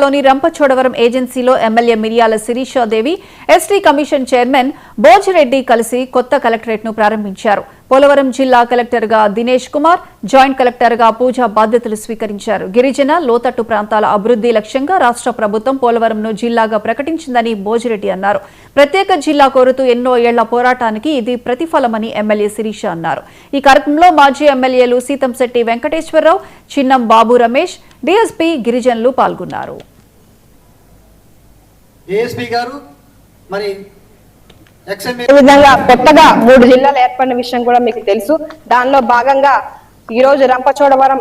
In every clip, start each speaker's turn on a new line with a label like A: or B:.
A: లోని రంపచోడవరం ఏజెన్సీలో ఎమ్మెల్యే మిరియాల శిరీషాదేవి, ఎస్టీ కమిషన్ చైర్మన్ బోజిరెడ్డి కలిసి కొత్త కలెక్టరేట్ ను ప్రారంభించారు. పోలవరం జిల్లా కలెక్టర్ గా దినేష్ కుమార్, జాయింట్ కలెక్టర్ గా పూజా బాధ్యతలు స్వీకరించారు. గిరిజన లోతట్టు ప్రాంతాల అభివృద్ధి లక్ష్యంగా రాష్ట్ర ప్రభుత్వం పోలవరంను జిల్లాగా ప్రకటించిందని బోజిరెడ్డి అన్నారు. ప్రత్యేక జిల్లా కోరుతూ ఎన్నో ఏళ్ల పోరాటానికి ఇది ప్రతిఫలమని ఎమ్మెల్యే శిరీష అన్నారు. ఈ కార్యక్రమంలో మాజీ ఎమ్మెల్యేలు సీతంశెట్టి వెంకటేశ్వరరావు, చిన్నం బాబు రమేష్, డీఎస్పీ గిరిజనులు పాల్గొన్నారు.
B: విధంగా కొత్తగా 3 జిల్లాలు ఏర్పడిన విషయం కూడా మీకు తెలుసు. దానిలో భాగంగా ఈ రోజు రంపచోడవరం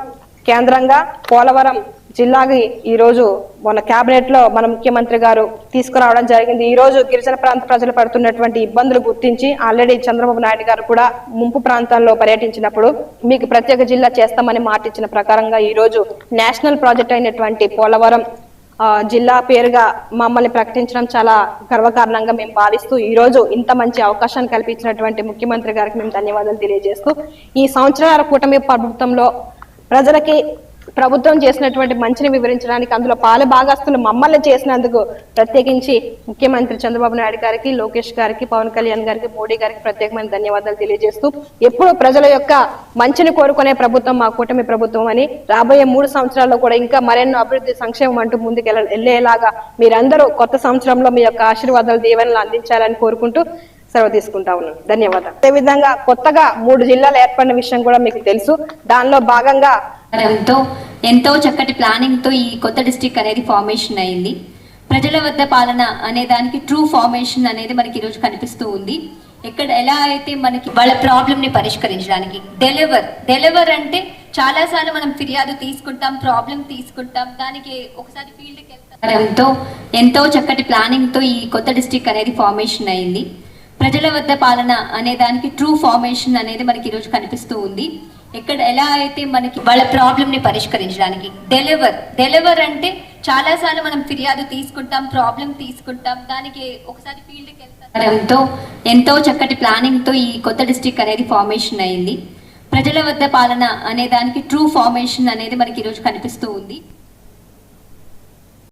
B: కేంద్రంగా పోలవరం జిల్లాకి ఈ రోజు మన కేబినెట్ లో మన ముఖ్యమంత్రి గారు తీసుకురావడం జరిగింది. ఈ రోజు గిరిజన ప్రాంత ప్రజలు పడుతున్నటువంటి ఇబ్బందులు గుర్తించి ఆల్రెడీ చంద్రబాబు నాయుడు గారు కూడా ముంపు ప్రాంతాల్లో పర్యటించినప్పుడు మీకు ప్రత్యేక జిల్లా చేస్తామని మాట ఇచ్చిన ప్రకారంగా ఈ రోజు నేషనల్ ప్రాజెక్ట్ అయినటువంటి పోలవరం జిల్లా పేరుగా మమ్మల్ని ప్రకటించడం చాలా గర్వకారణంగా మేము భావిస్తూ ఈ రోజు ఇంత మంచి అవకాశాన్ని కల్పించినటువంటి ముఖ్యమంత్రి గారికి మేము ధన్యవాదాలు తెలియజేస్తూ ఈ సంవత్సరాల కూటమి ప్రభుత్వంలో ప్రజలకి ప్రభుత్వం చేసినటువంటి మంచిని వివరించడానికి అందులో పాలు భాగస్తులు మమ్మల్ని చేసినందుకు ప్రత్యేకించి ముఖ్యమంత్రి చంద్రబాబు నాయుడు గారికి, లోకేష్ గారికి, పవన్ కళ్యాణ్ గారికి, మోడీ గారికి ప్రత్యేకమైన ధన్యవాదాలు తెలియజేస్తూ ఎప్పుడు ప్రజల యొక్క మంచిని కోరుకునే ప్రభుత్వం మా కూటమి ప్రభుత్వం అని రాబోయే 3 సంవత్సరాల్లో కూడా ఇంకా మరెన్నో అభివృద్ధి సంక్షేమం అంటూ ముందుకు వెళ్ళేలాగా మీరందరూ కొత్త సంవత్సరంలో మీ యొక్క ఆశీర్వాదాలు దీవెనలు అందించాలని కోరుకుంటూ సెలవు తీసుకుంటా ఉన్నాను. ధన్యవాదాలు. అదేవిధంగా కొత్తగా 3 జిల్లాలు ఏర్పడిన విషయం కూడా మీకు తెలుసు. దానిలో భాగంగా
C: ఎంతో చక్కటి ప్లానింగ్ తో ఈ కొత్త డిస్ట్రిక్ట్ అనేది ఫార్మేషన్ అయింది. ప్రజల వద్ద పాలన అనే దానికి ట్రూ ఫార్మేషన్ అనేది మనకి ఈరోజు కనిపిస్తూ ఉంది. ఎక్కడ ఎలా అయితే మనకి వాళ్ళ ప్రాబ్లమ్ ని పరిష్కరించడానికి డెలివర్ అంటే చాలా సార్లు మనం ఫిర్యాదు తీసుకుంటాం, ప్రాబ్లం తీసుకుంటాం, దానికి ఒకసారి ఫీల్డ్కి వెళ్తాం. ఎంతో చక్కటి ప్లానింగ్ తో ఈ కొత్త డిస్ట్రిక్ట్ అనేది ఫార్మేషన్ అయింది. ప్రజల వద్ద పాలన అనే దానికి ట్రూ ఫార్మేషన్ అనేది మనకి ఈరోజు కనిపిస్తూ ఉంది. ఎక్కడ ఎలా అయితే మనకి వాళ్ళ ప్రాబ్లమ్ ని పరిష్కరించడానికి డెలివర్ అంటే చాలా సార్లు మనం ఫిర్యాదు తీసుకుంటాం, ప్రాబ్లం తీసుకుంటాం, దానికి ఒకసారి ఫీల్డ్కి వెళ్తాం. ఎంతో చక్కటి ప్లానింగ్ తో ఈ కొత్త డిస్ట్రిక్ట్ అనేది ఫార్మేషన్ అయింది. ప్రజల వద్ద పాలన అనే దానికి ట్రూ ఫార్మేషన్ అనేది మనకి ఈరోజు కనిపిస్తూ ఉంది.